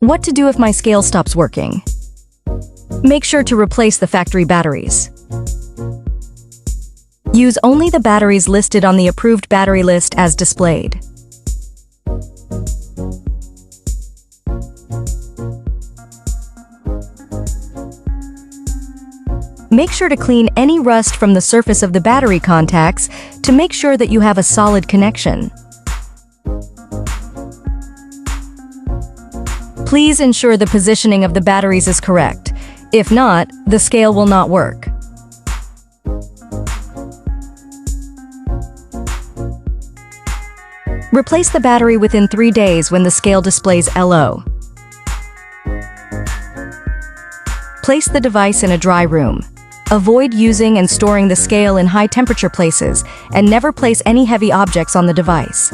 What to do if my scale stops working? Make sure to replace the factory batteries. Use only the batteries listed on the approved battery list as displayed. Make sure to clean any rust from the surface of the battery contacts to make sure that you have a solid connection. Please ensure the positioning of the batteries is correct. If not, the scale will not work. Replace the battery within 3 days when the scale displays LO. Place the device in a dry room. Avoid using and storing the scale in high-temperature places, and never place any heavy objects on the device.